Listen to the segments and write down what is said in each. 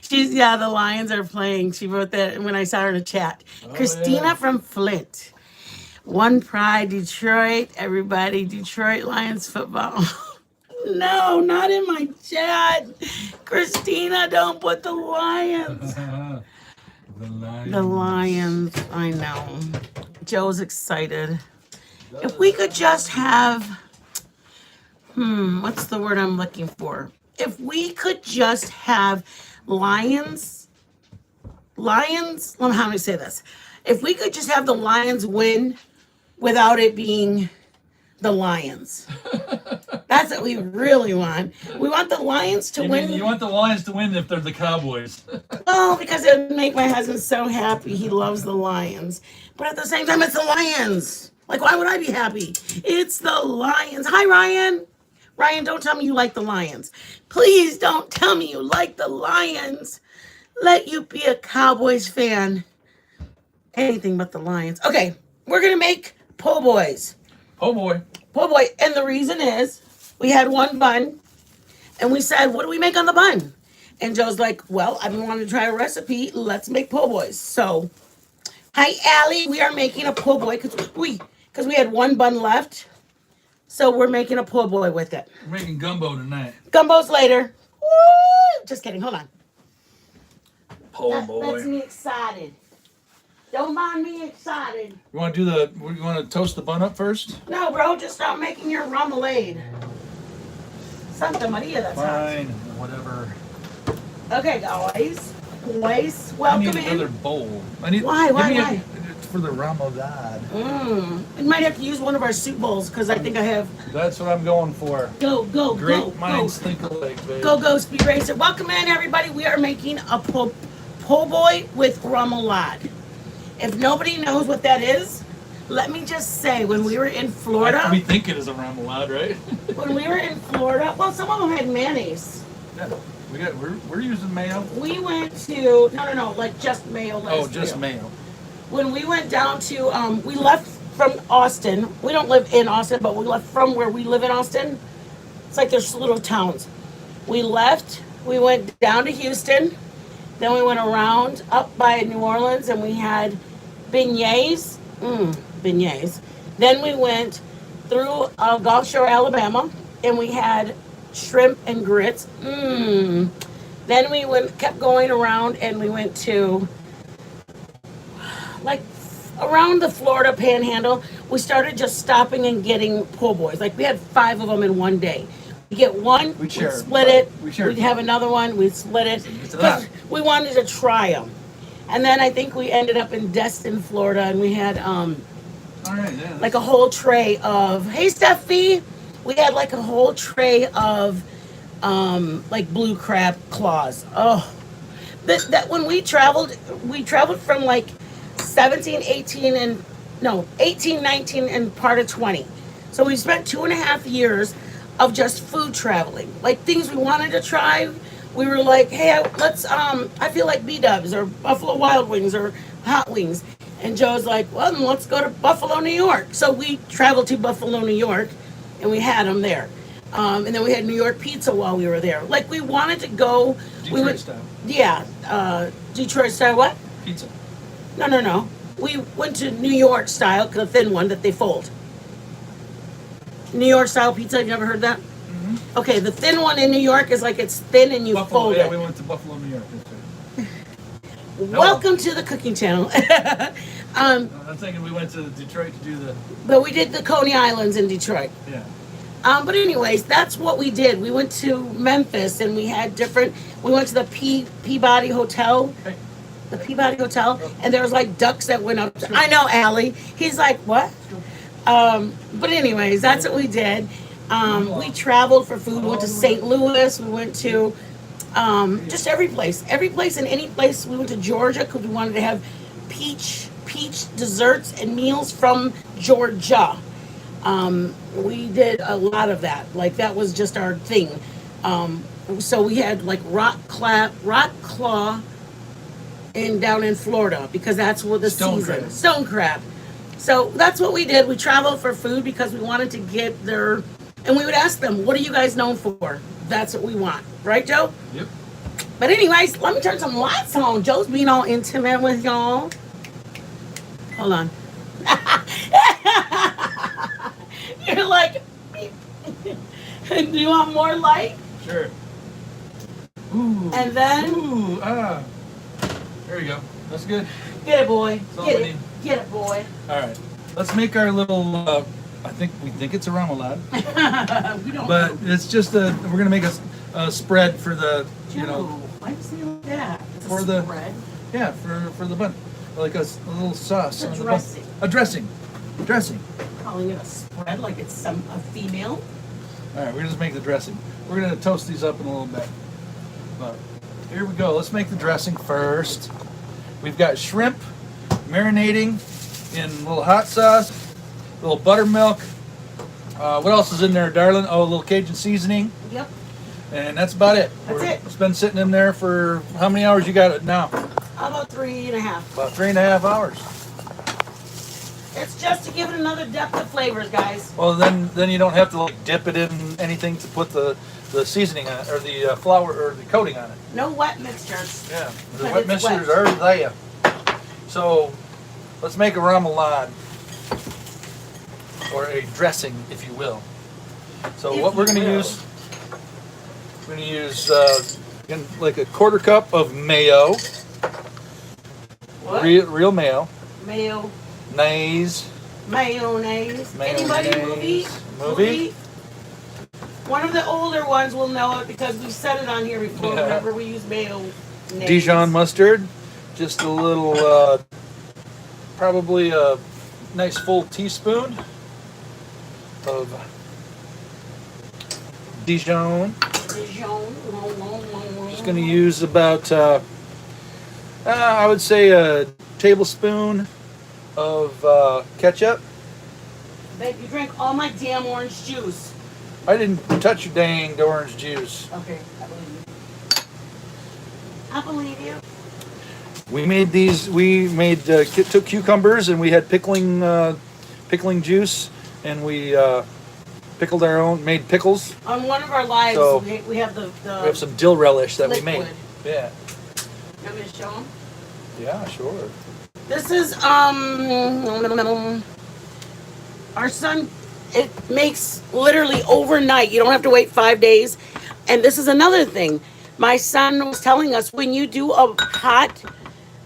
She's yeah. The Lions are playing. She wrote that when I saw her in a chat. Oh Christina yeah. from Flint. One Pride, Detroit. Everybody, Detroit Lions football. No, not in my chat. Christina, don't put the Lions. The The Lions. Lions. I know. Joe's excited. If we could just have, what's the word I'm looking for? If we could just have Lions, how do I say this? If we could just have the Lions win without it being the Lions. That's what we really want. We want the Lions to You win. mean you want the Lions to win if they're the Cowboys? Well, because it would make my husband so happy. He loves the Lions. But at the same time, it's the Lions. Like, why would I be happy? It's the Lions. Hi, Ryan. Ryan, don't tell me you like the Lions. Please don't tell me you like the Lions. Let you be a Cowboys fan. Anything but the Lions. Okay, we're going to make po' boys. Oh boy. Po' boy. And the reason is we had one bun. And we said, what do we make on the bun? And Joe's like, well, I've been wanting to try a recipe. Let's make po' boys. So, hi, Allie. We are making a po' boy because we had one bun left. So we're making a po' boy with it. We're making gumbo tonight. Gumbo's later. Woo! Just kidding. Hold on. Po' That's boy. me excited. Don't mind me excited. You want to do the? You want to toast the bun up first? No, bro. Just stop making your remoulade. Santa Maria, that's hot. Fine. Whatever. Okay, guys. Boys, I welcome need in. another bowl. I need. Why? Why? give me Why? It's for the Ramadan. I might have to use one of our soup bowls because I think I have. That's what I'm going for. Go, Great minds think alike, babe. go, Speed Racer. Welcome in, everybody. We are making a po' boy with remoulade. If nobody knows what that is, let me just say, when we were in Florida, We think it is a remoulade, right? when we were in Florida, well, some of them had mayonnaise. Yeah. We're using mayo. We went to no, like just mayo. Oh, just mayo. When we went down to, we left from Austin. We don't live in Austin, but we left from where we live in Austin. It's like there's little towns. We left, we went down to Houston, then we went around up by New Orleans and we had beignets. Beignets. Then we went through Gulf Shore, Alabama, and we had shrimp and grits. Then we kept going around and we went to like around the Florida Panhandle. We started just stopping and getting po' boys. Like we had 5 of them in one day. We get one, We'd share. split it. We shared. We'd have another one. We'd split it It's a because lot. we wanted to try them. And then I think we ended up in Destin, Florida, and we had All right. Yeah. like a whole tray of. Hey, Steffi. We had like a whole tray of like blue crab claws. Oh, that when we traveled from like 17, 18, and no, 18, 19, and part of 20. So we spent 2.5 years of just food traveling, like things we wanted to try. We were like, hey, let's, I feel like B-dubs or Buffalo Wild Wings or Hot Wings. And Joe's like, well, then let's go to Buffalo, New York. So we traveled to Buffalo, New York, and we had them there. And then we had New York pizza while we were there. Like we wanted to go. Detroit style. Yeah, Detroit style what? Pizza. No. We went to New York style, the thin one that they fold. New York style pizza, you never heard that? Okay, the thin one in New York is like it's thin and you Buffalo. fold Yeah, it. we went to Buffalo, New York. That's right. Welcome to the cooking channel. I'm thinking we went to Detroit to do the. But we did the Coney Islands in Detroit. Yeah. But anyways, that's what we did. We went to Memphis and we had different. We went to the Peabody Hotel. Hey. The Peabody Hotel, and there was like ducks that went up. I know, Allie. He's like, what? But anyways, that's what we did. We traveled for food. We went to St. Louis. We went to just every place and any place. We went to Georgia because we wanted to have peach desserts and meals from Georgia. We did a lot of that. Like that was just our thing. So we had like rock claw down in Florida because that's where the Stone season. crab. Stone crab. So that's what we did. We traveled for food because we wanted to get their, and we would ask them, what are you guys known for? That's what we want. Right, Joe? Yep. But anyways, let me turn some lights on. Joe's being all intimate with y'all. Hold on. You're like, do you want more light? Sure. Ooh. And then, Ooh, there you go. That's good. get it, boy. all Get we it. need. Get it, boy. All right. Let's make our little. We think it's a remoulade, We don't but know. it's just a. We're gonna make a spread for the. Joe, You know. why do you say it like that? It's For a the- spread. Yeah, for the bun, like a little sauce. It's a on the bun. dressing. A dressing. Dressing. Calling it a spread like it's a female. All right, we're gonna just make the dressing. We're gonna toast these up in a little bit. But here we go. Let's make the dressing first. We've got shrimp marinating in a little hot sauce, a little buttermilk. What else is in there, darling? Oh, a little Cajun seasoning, Yep. and that's about it. That's it. It's been sitting in there for how many hours? You got it now? How about 3.5? About 3.5 hours. It's just to give it another depth of flavors, guys. Well, then you don't have to like dip it in anything to put the seasoning on it, or the flour or the coating on it. No wet mixtures. Yeah, the But wet it's mixture is wet. already there. So let's make a remoulade, or a dressing, if you will. So If what we're you going to will. use, we're going to use like a quarter cup of mayo, What? real mayo, Mayo. mayonnaise. Mayonnaise. Anybody Mayonnaise. movie? One of the older ones will know it because we said it on here before. Yeah. Whenever we use mayonnaise. Dijon mustard, just a little, probably a nice full teaspoon of Dijon. Dijon. Just going to use about, I would say a tablespoon of ketchup. Babe, you drank all my damn orange juice. I didn't touch your dang orange juice. Okay, I believe you. I believe you. We made these. We made took cucumbers and we had pickling juice, and we pickled our own. Made pickles. On one of our lives, So- we have the We have some dill relish that we made. liquid. Yeah. You want me to show them? Yeah. Sure. This is our son. It makes literally overnight. You don't have to wait 5 days. And this is another thing. My son was telling us when you do a hot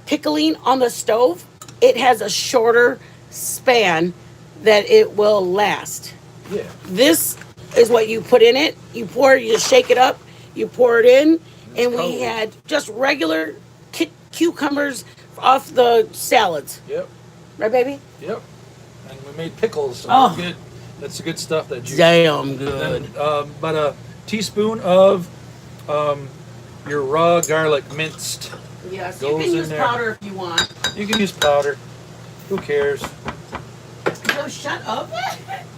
pickling on the stove, it has a shorter span that it will last. Yeah. This is what you put in it. You pour it, you just shake it up, you pour it in, and we cold. had just regular cucumbers off the salads. Yep. Right, baby? Yep. And we made pickles. So Oh. good. That's the good stuff. That juice. Damn Then, about a teaspoon of your raw garlic minced. Yes, you Goes can in use there. powder if you want. You can use powder. Who cares? No, shut up.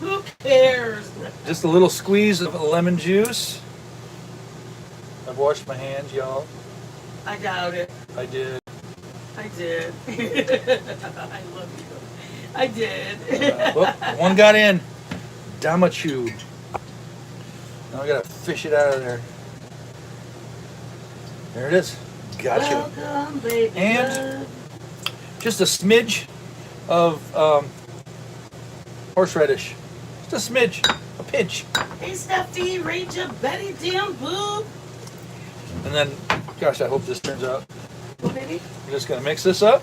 Who cares? Just a little squeeze of lemon juice. I've washed my hands, y'all. I doubt it. I did. I did. I love you. I did. Well, one got in. Damachu. Now I gotta fish it out of there. There it is. Gotcha. Welcome, baby. And- love. Just a smidge of horseradish. Just a smidge. A pinch. Hey, Steffi, Rachel, Betty, damn boo. And then, gosh, I hope this turns out. Well, baby. We're just gonna mix this up.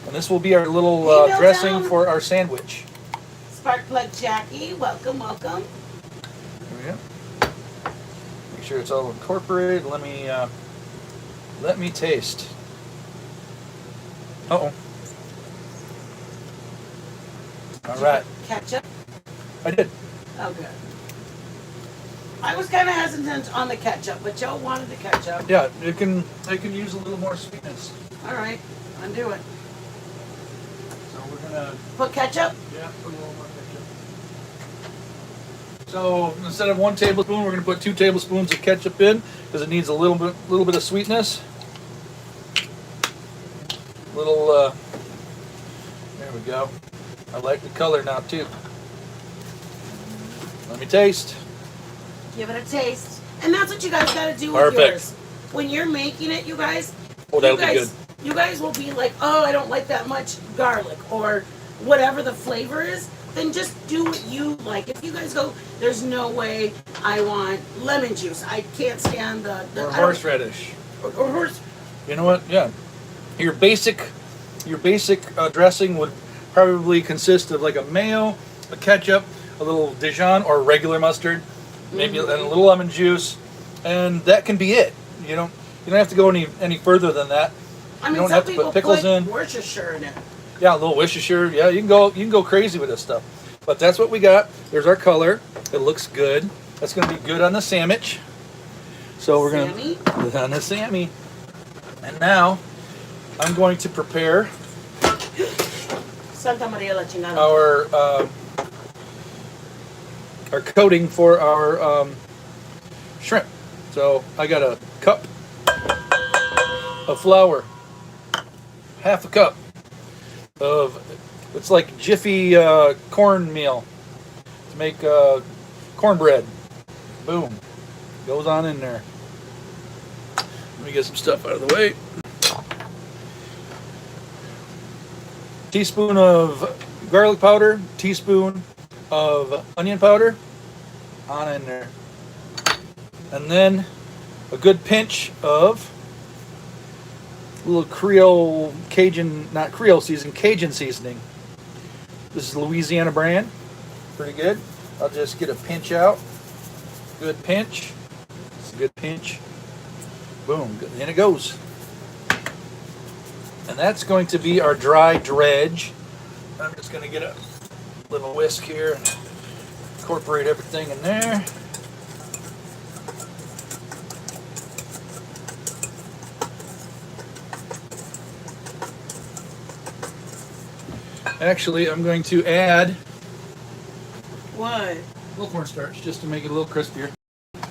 And this will be our little Hey, Bill dressing Town. for our sandwich. Sparkplug Jackie, welcome, welcome. There we go. Make sure it's all incorporated. Let me taste. Uh-oh. All right. Ketchup. I did. Oh, good. I was kind of hesitant on the ketchup, but Joe wanted the ketchup. Yeah, I can use a little more sweetness. All right, undo it. So we're gonna Put ketchup. put a little more ketchup. So instead of 1 tablespoon, we're gonna put 2 tablespoons of ketchup in because it needs a little bit of sweetness. There we go. I like the color now too. Let me taste. Give it a taste. And that's what you guys got to do with Perfect. yours. when you're making it, you guys, Oh, that'll you be guys, good. you guys will be like, oh, I don't like that much garlic or whatever the flavor is. Then just do what you like. If you guys go, there's no way I want lemon juice. I can't stand the Or I don't- horseradish. or horse. You know what? Yeah. Your basic dressing would probably consist of like a mayo, a ketchup, a little Dijon or regular mustard, maybe and a little lemon juice, and that can be it. You don't have to go any further than that. I You mean, don't some have to people put pickles in. Worcestershire in it. Yeah, a little Worcestershire. Yeah, you can go crazy with this stuff. But that's what we got. There's our color. It looks good. That's gonna be good on the sandwich. So we're Sammy? gonna on the Sammy. And now I'm going to prepare Santa Maria la Chingada. our coating for our shrimp. So I got a cup of flour, half a cup of, it's like Jiffy cornmeal to make cornbread. Boom, goes on in there. Let me get some stuff out of the way. Teaspoon of garlic powder, teaspoon of onion powder on in there. And then a good pinch of a little Creole Cajun, not Creole season, Cajun seasoning. This is Louisiana brand. Pretty good. I'll just get a pinch out. Good pinch. It's a good pinch. Boom. In it goes. And that's going to be our dry dredge. I'm just going to get a little whisk here and incorporate everything in there. Actually, I'm going to add What? a little cornstarch just to make it a little crispier.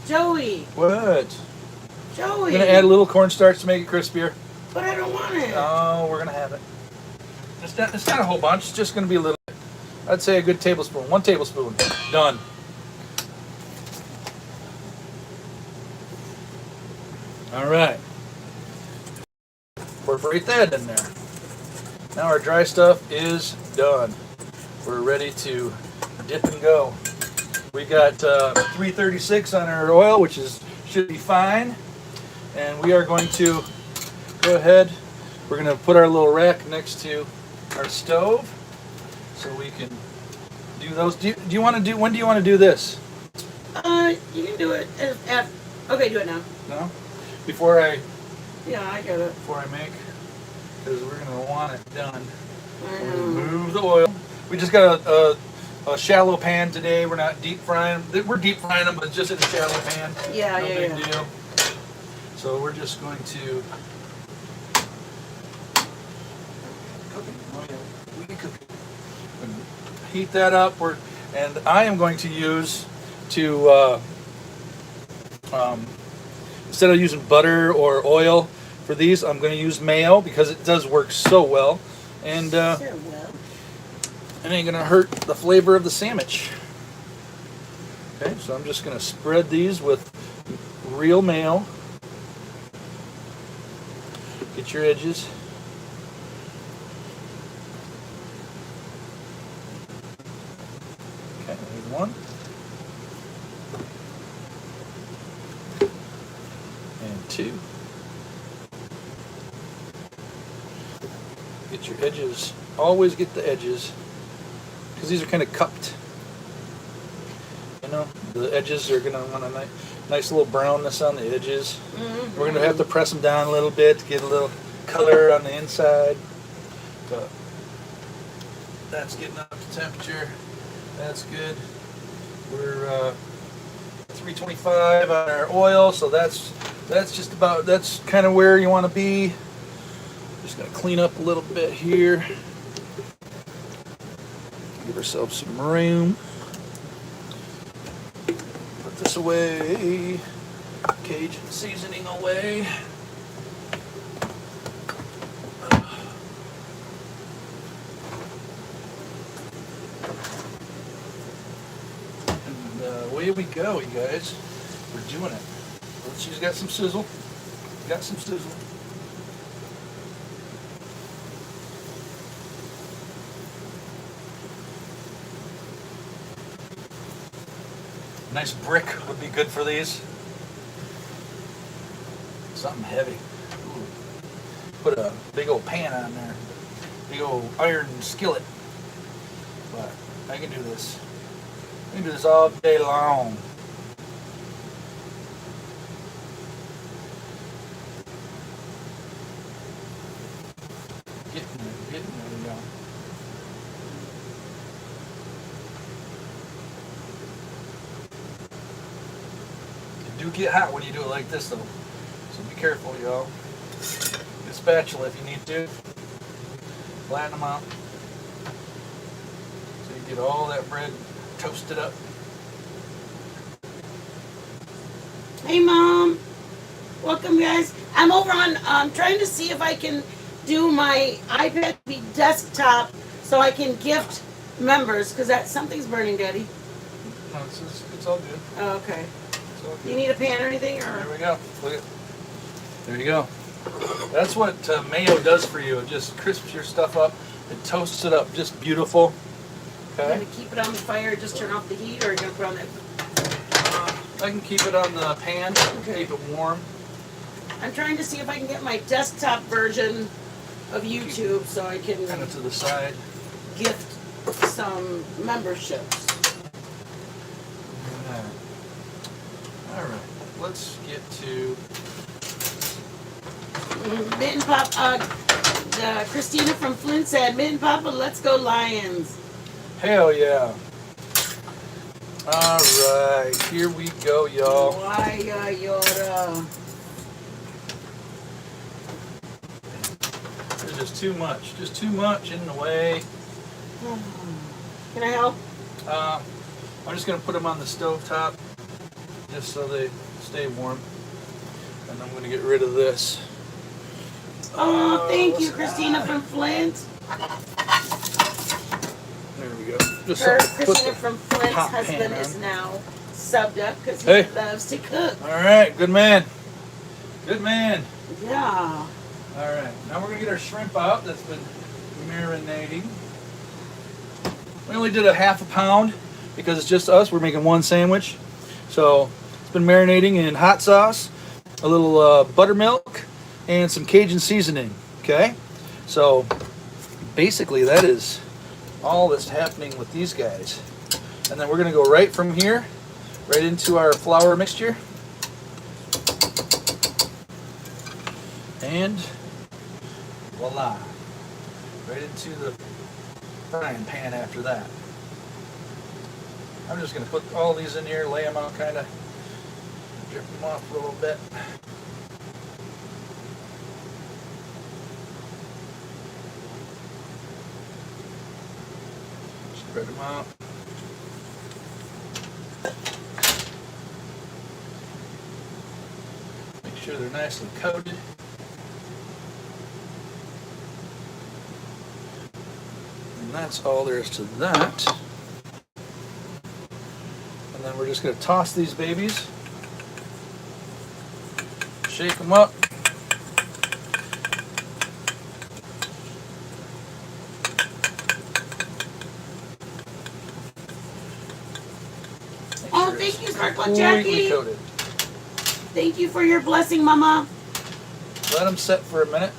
Joey. What? Joey. I'm going to add a little cornstarch to make it crispier. But I don't want it. Oh, we're going to have it. It's not a whole bunch. It's just going to be a little bit. I'd say a good tablespoon. 1 tablespoon. Done. All right. Incorporate that in there. Now our dry stuff is done. We're ready to dip and go. We got 336 on our oil, which should be fine. And we are going to go ahead. We're going to put our little rack next to our stove so we can do those. Do you want to do? When do you want to do this? You can do it okay, do it now. No, before I Yeah, I get it. make, because we're going to want it done. I know. Remove the oil. We just got a shallow pan today. We're not deep frying. We're deep frying them, but just in a shallow pan. Yeah, No yeah, big yeah. deal. So we're just going to heat that up. And I am going to use instead of using butter or oil for these, I'm going to use mayo because it does work so well, and Sure, well. it ain't going to hurt the flavor of the sandwich. Okay, so I'm just going to spread these with real mayo. Get your edges. Okay, there's one. And 2. Get your edges. Always get the edges, because these are kind of cupped. You know, the edges are going to want a nice little brownness on the edges. Mm-hmm. We're going to have to press them down a little bit to get a little color on the inside. But that's getting up to temperature. That's good. We're 325 on our oil, so that's kind of where you want to be. Just gonna clean up a little bit here. Give ourselves some room. Put this away. Cajun seasoning away. And away we go, you guys. We're doing it. She's got some sizzle. Got some sizzle. Nice brick would be good for these. Something heavy. Ooh. Put a big old pan on there. Big old iron skillet. But I can do this. I can do this all day long. Getting there we go. It do get hot when you do it like this though. So be careful, y'all. Get a spatula if you need to. Flatten them out. So you get all that bread toasted up. Hey, Mom. Welcome, guys. I'm over on trying to see if I can do my iPad TV desktop so I can gift members because that something's burning, Daddy. No, it's all good. Oh, okay. It's all good. You need a pan or anything, or There we go. Look at. There you go. That's what mayo does for you. It just crisps your stuff up. It toasts it up just beautiful. you're Okay. gonna keep it on the fire, just turn off the heat, or you're gonna put on that? I can keep it on the pan. Okay. Keep it warm. I'm trying to see if I can get my desktop version of YouTube so I Kind can of to the side. gift some memberships. All right. Let's get to. Mint and Pop, Christina from Flint said, Mint and Papa, let's go Lions. Hell yeah. All right. Here we go, y'all. Why, Yoda? There's just too much. Just too much in the way. Can I help? I'm just going to put them on the stove top just so they stay warm. And I'm going to get rid of this. Oh, thank you, Christina from Flint. There we go. Just Her, something to put Christina the from Flint's hot pan husband on. is now subbed up because he Hey. loves to cook. All right, good man. Good man. Yeah. All right, now we're gonna get our shrimp out that's been marinating. We only did a half a pound because it's just us. We're making one sandwich. So it's been marinating in hot sauce, a little buttermilk, and some Cajun seasoning. Okay, so basically that is all that's happening with these guys. And then we're gonna go right from here, right into our flour mixture. And voila, right into the frying pan after that. I'm just going to put all these in here, lay them out kind of, drip them off a little bit. Spread them out. Make sure they're nicely coated. And that's all there is to that. And then we're just going to toss these babies. Shake them up. Make Oh, sure thank it's you, Sparkle completely Jackie. coated. Thank you for your blessing, Mama. Let them set for a minute.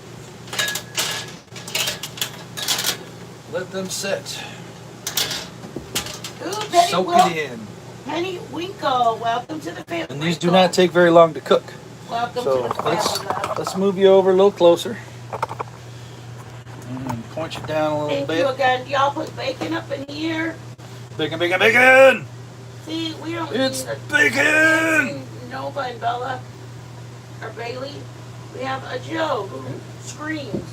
Let them sit. Ooh, Penny, Soak Wil- it in. Penny Winkle, welcome to the family. And these do not take very long to cook. Welcome So to the family. let's move you over a little closer. And point you down a little Thank bit. you again. Y'all put bacon up in here. Bacon, bacon, bacon! See, we don't It's need a bacon! Nova and Bella or Bailey. We have a Joe who screams.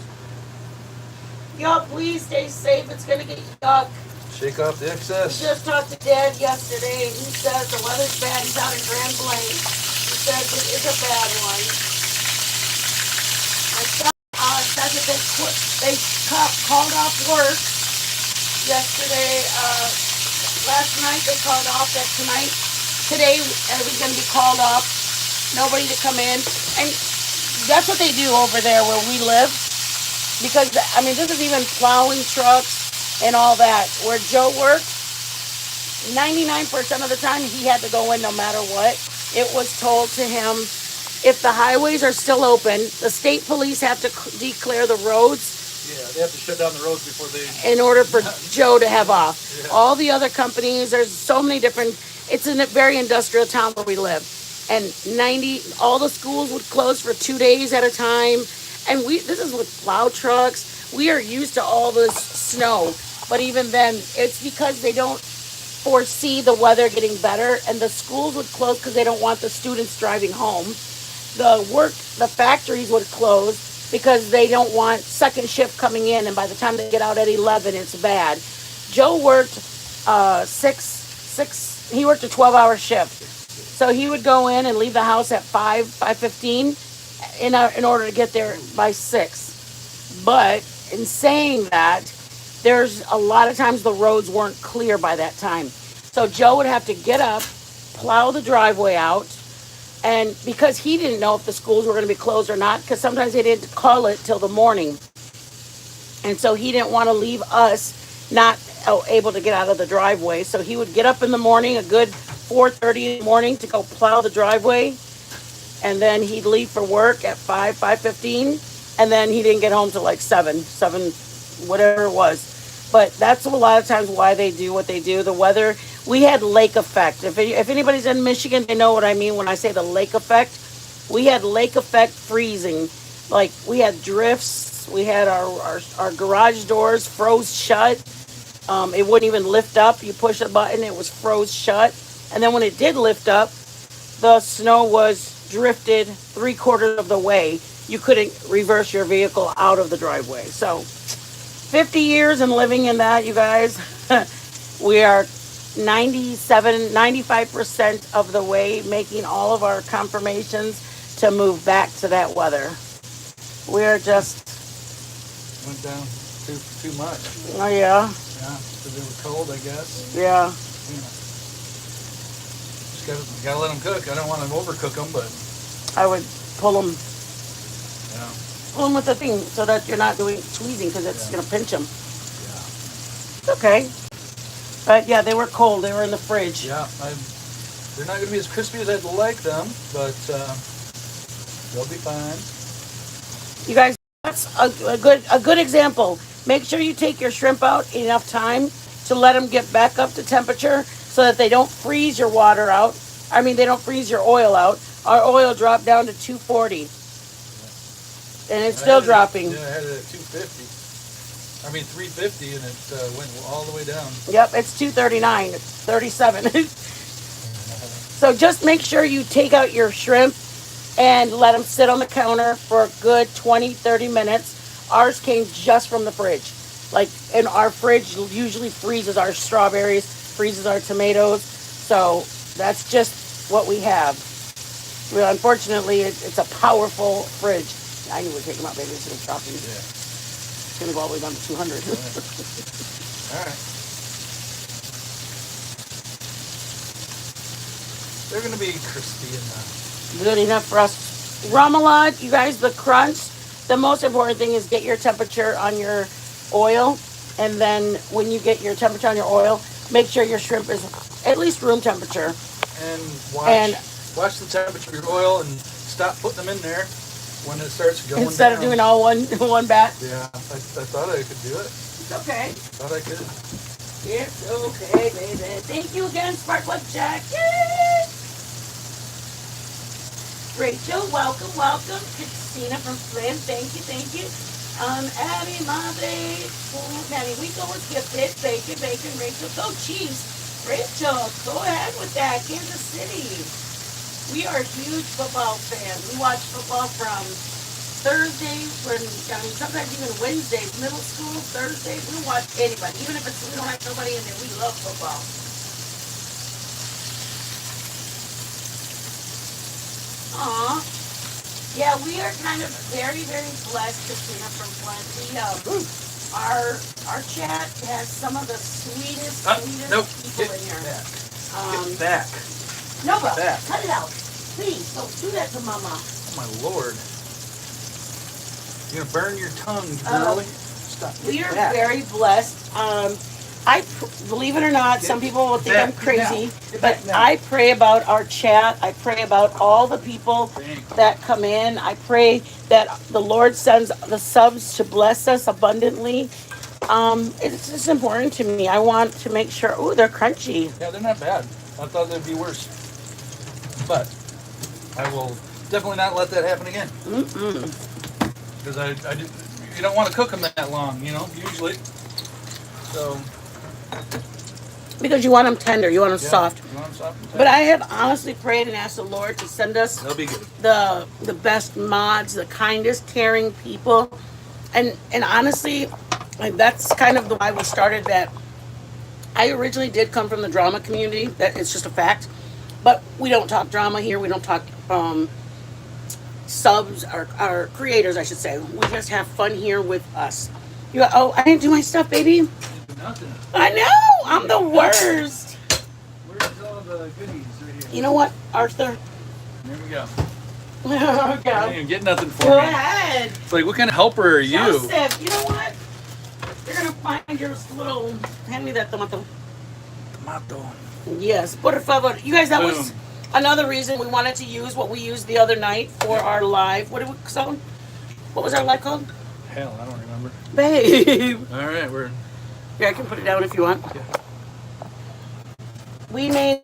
Y'all, please stay safe. It's gonna get yuck. Shake off the excess. Just talked to Dad yesterday. He says the weather's bad. He's out in Grand Blanc. He says it is a bad one. My son says that they called off work yesterday. Last night they called off. That today everybody's gonna be called off. Nobody to come in. And that's what they do over there where we live. Because I mean, this is even plowing trucks and all that. Where Joe worked, 99% of the time he had to go in no matter what. It was told to him if the highways are still open, the state police have to declare the roads Yeah, they have to shut down the roads before they. in order for Joe to have off. Yeah. All the other companies, there's so many different. It's in a very industrial town where we live, and all the schools would close for 2 days at a time. And this is with plow trucks. We are used to all this snow, but even then, it's because they don't foresee the weather getting better, and the schools would close because they don't want the students driving home. The factories would close because they don't want second shift coming in, and by the time they get out at 11, it's bad. Joe worked he worked a 12-hour shift, so he would go in and leave the house at 5:15 in order to get there by 6. But in saying that, there's a lot of times the roads weren't clear by that time, so Joe would have to get up, plow the driveway out. And because he didn't know if the schools were going to be closed or not, because sometimes they didn't call it till the morning. And so he didn't want to leave us not able to get out of the driveway. So he would get up in the morning, a good 4:30 in the morning, to go plow the driveway. And then he'd leave for work at 5:15. And then he didn't get home till like 7, whatever it was. But that's a lot of times why they do what they do. The weather, we had lake effect. If anybody's in Michigan, they know what I mean when I say the lake effect. We had lake effect freezing. Like, we had drifts. We had our garage doors froze shut. It wouldn't even lift up. You push a button, it was froze shut. And then when it did lift up, the snow was drifted 3/4 of the way. You couldn't reverse your vehicle out of the driveway. So 50 years and living in that, you guys. We are 95% of the way making all of our confirmations to move back to that weather. We're just, Went down too much. oh yeah, Yeah, because it was cold, I guess. yeah. Just gotta let them cook. I don't want to overcook them, but I would pull them yeah, with the thing so that you're not doing squeezing because it's Yeah. going to pinch them. yeah, It's okay. But yeah, they were cold. They were in the fridge. yeah. They're not gonna be as crispy as I'd like them, but they'll be fine. You guys, that's a good example. Make sure you take your shrimp out enough time to let them get back up to temperature so that they don't freeze your water out. I mean, they don't freeze your oil out. Our oil dropped down to 240, and it's still dropping. Yeah, I had it at 250. I mean 350, and it went all the way down. Yep, it's 239. It's 37. So just make sure you take out your shrimp and let them sit on the counter for a good 20, 30 minutes. Ours came just from the fridge. Like, and our fridge usually freezes our strawberries, freezes our tomatoes. So that's just what we have. Well, unfortunately, it's a powerful fridge. I knew we'd take them out, baby. Instead of dropping. Yeah. It's going to go all the way down to 200. All right. They're gonna be crispy enough. Good enough for us. Remoulade, you guys, the crunch. The most important thing is get your temperature on your oil. And then when you get your temperature on your oil, make sure your shrimp is at least room temperature. And And- watch the temperature of your oil and stop putting them in there when it starts going Instead down. of doing all one batch. Yeah, I thought I could do it. It's okay. Thought I could. It's okay, baby. Thank you again, Sparkplug Jack. Yay! Rachel, welcome. Christina from Flynn, thank you. Abby Madre, Manny Rico was gifted. Bacon, Rachel. Go Chiefs. Rachel, go ahead with that. Kansas City. We are huge football fans. We watch football from Thursdays, sometimes even Wednesdays, middle school, Thursdays. We watch anybody, even if we don't have nobody in there. We love football. Aw. Yeah, we are kind of very, very blessed, Christina from Flint. Our chat has some of the sweetest Nope. people in here. Back. Um, Get back. Nova, Back. cut it out. Please, don't do that to Mama. Oh my lord. You're gonna burn your tongue, girly. Stop. We are Back. very blessed. Believe it or not, some people will think I'm back crazy, now. Get but back now. I pray about our chat. I pray about all the people that come in. I pray that the Lord sends the subs to bless us abundantly. It's just important to me. I want to make sure. Ooh, they're crunchy. Yeah, they're not bad. I thought they'd be worse. But I will definitely not let that happen again. Because you don't want to cook them that long, usually. So, Because you want them tender, you want them yeah, soft. you want 'em soft and But tender. I have honestly prayed and asked the Lord to send us They'll be good. the best mods, the kindest, caring people, and honestly, like, that's kind of the why we started that. I originally did come from the drama community. That it's just a fact, but we don't talk drama here. We don't talk subs or creators, I should say. We just have fun here with us. You go, oh, I didn't do my stuff, baby. Nothing. I know I'm the worst. Where's all the goodies right here? You know what, Arthur? There we go. Okay. I didn't even get nothing for Go me. ahead. It's like, what kind of helper are you? Joseph, you know what? You're gonna find your little. Hand me that tomato. Tomato. Yes, por favor. You guys, that was Boom. another reason we wanted to use what we used the other night for our live. What did we call? What was our live called? Hell, I don't remember. Babe. All right, we're. Yeah, I can put it down if you want. Yeah. We made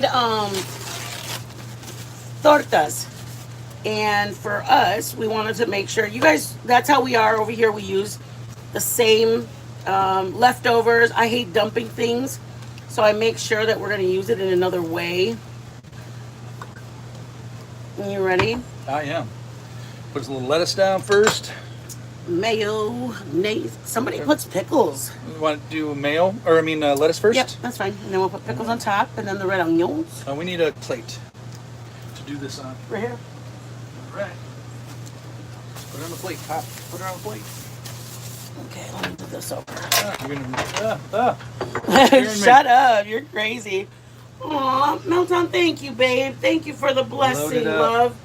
tortas. And for us, we wanted to make sure you guys, that's how we are over here. We use the same leftovers. I hate dumping things. So I make sure that we're going to use it in another way. Are you ready? I am. Put a little lettuce down first. Mayo. Somebody puts pickles. You want to do mayo, or lettuce first? Yep, that's fine. And then we'll put pickles on top and then the red onions. We need a plate to do this on. Right here. All right. Put it on the plate, Pop. Put it on the plate. Okay, let me do this over. You're gonna. Shut up. You're crazy. Aw, Melton, thank you, babe. Thank you for the Load blessing, it up. love.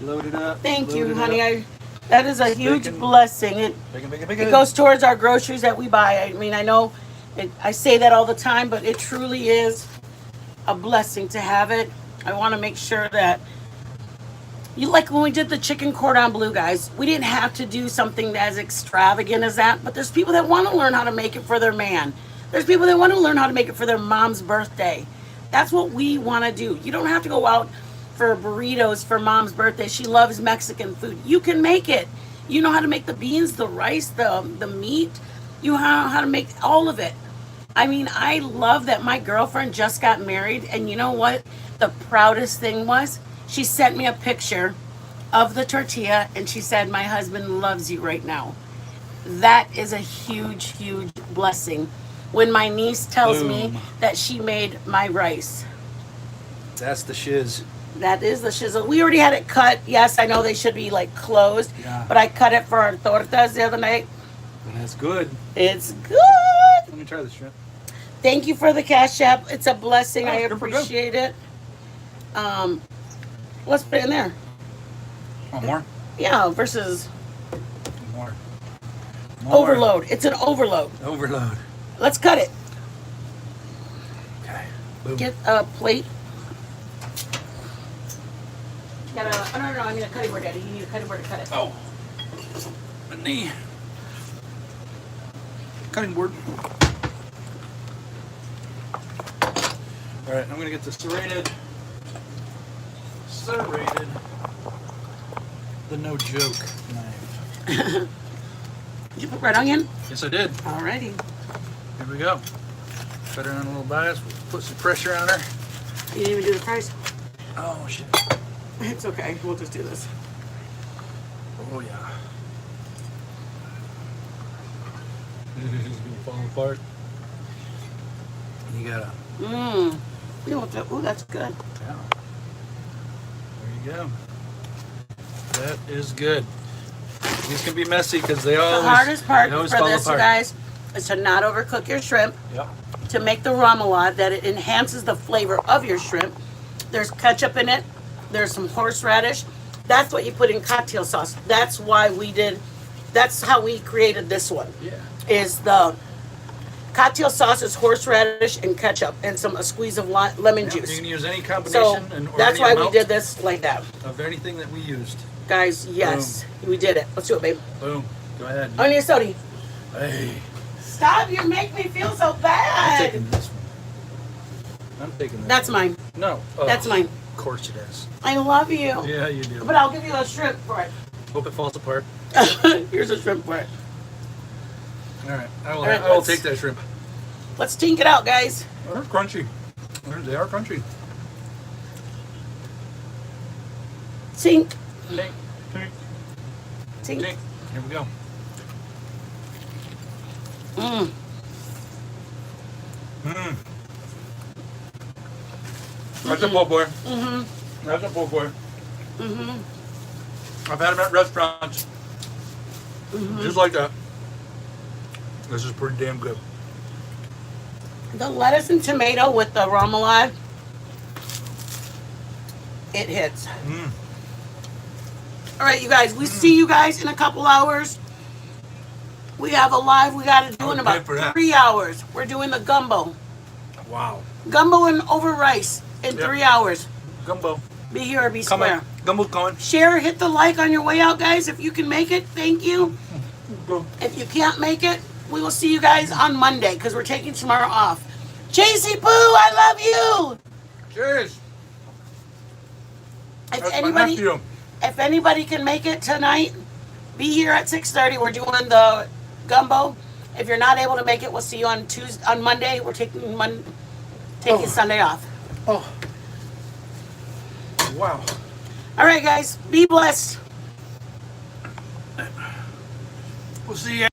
Load it up. Thank load you, it honey. up. That is a huge Bacon. blessing. It Bacon. goes towards our groceries that we buy. I mean, I know I say that all the time, but it truly is a blessing to have it. I want to make sure that like when we did the chicken cordon bleu, guys, we didn't have to do something as extravagant as that, but there's people that want to learn how to make it for their man. There's people that want to learn how to make it for their mom's birthday. That's what we want to do. You don't have to go out for burritos for mom's birthday. She loves Mexican food. You can make it. You know how to make the beans, the rice, the meat. You know how to make all of it. I mean, I love that my girlfriend just got married, and you know what? The proudest thing was she sent me a picture of the tortilla, and she said, "My husband loves you right now." That is a huge, huge blessing. When my niece tells me Boom. that she made my rice. That's the shiz. That is the shizzle. We already had it cut. Yes, I know they should be like closed, Yeah. but I cut it for our tortas the other night. And that's good. It's good. Let me try this shrimp. Thank you for the cash app. It's a blessing. I good for good. appreciate it. Let's put it in there. Want more? Yeah, versus More. overload. It's an overload. Overload. Let's cut it. Okay. Boom. Get a plate. Oh, no, I need a cutting board, Daddy. You need a cutting board to cut it. Oh. A knee. Cutting board. All right, I'm gonna get the serrated. The no joke knife. Did you put red onion? Yes, I did. Alrighty. Here we go. Cut her on a little bias. We'll put some pressure on her. You didn't even do the fries? Oh shit. It's okay. We'll just do this. Oh yeah. It's gonna fall apart. You gotta. Mmm. You know what? Ooh, that's good. Yeah. There you go. That is good. These can be messy because they always. The hardest part they for always fall this, you apart. guys, is to not overcook your shrimp. Yep. To make the remoulade, that it enhances the flavor of your shrimp. There's ketchup in it. There's some horseradish. That's what you put in cocktail sauce. That's why we did That's how we created this one. Yeah. Is the cocktail sauce is horseradish and ketchup and a squeeze of lemon Yeah, you juice. can use any So combination and or that's any why we amount did this like that. of anything that we used. Guys, yes, we did it. Let's do it, babe. Boom. Go ahead. Onion soda. Hey, Stop, you make me feel so I'm bad. taking this one. I'm taking this. That's mine. No. Oh, That's mine. Of course it is. I love you. Yeah, you do. But I'll give you a shrimp for it. Hope it falls apart. Here's a shrimp for it. All right. I will. All right, I will let's- take that shrimp. Let's tink it out, guys. They're crunchy. They are crunchy. Tink, Tink, tink, tink. tink. Here we go. Mm. Mmm. That's a po' boy. Mm-hmm. That's a po' boy. Mm-hmm. I've had them at restaurants. Mm-hmm. Just like that. This is pretty damn good. The lettuce and tomato with the remoulade, it hits. Mmm. All right, you guys, we see you guys in a couple hours. We have a live we got to do in I would about pay for that. 3 hours. We're doing the gumbo. Wow. Gumbo and over rice in Yep. 3 hours. Gumbo. Be here or be Coming. square. Gumbo's coming. Share, hit the like on your way out, guys. If you can make it, thank you. If you can't make it, we will see you guys on Monday because we're taking tomorrow off. JC Boo, I love you. Cheers. If That's my anybody, nephew. if anybody can make it tonight, be here at 6:30. We're doing the gumbo. If you're not able to make it, we'll see you on Tuesday, on Monday. We're taking Sunday off. Oh. Wow. All right, guys, be blessed. We'll see you.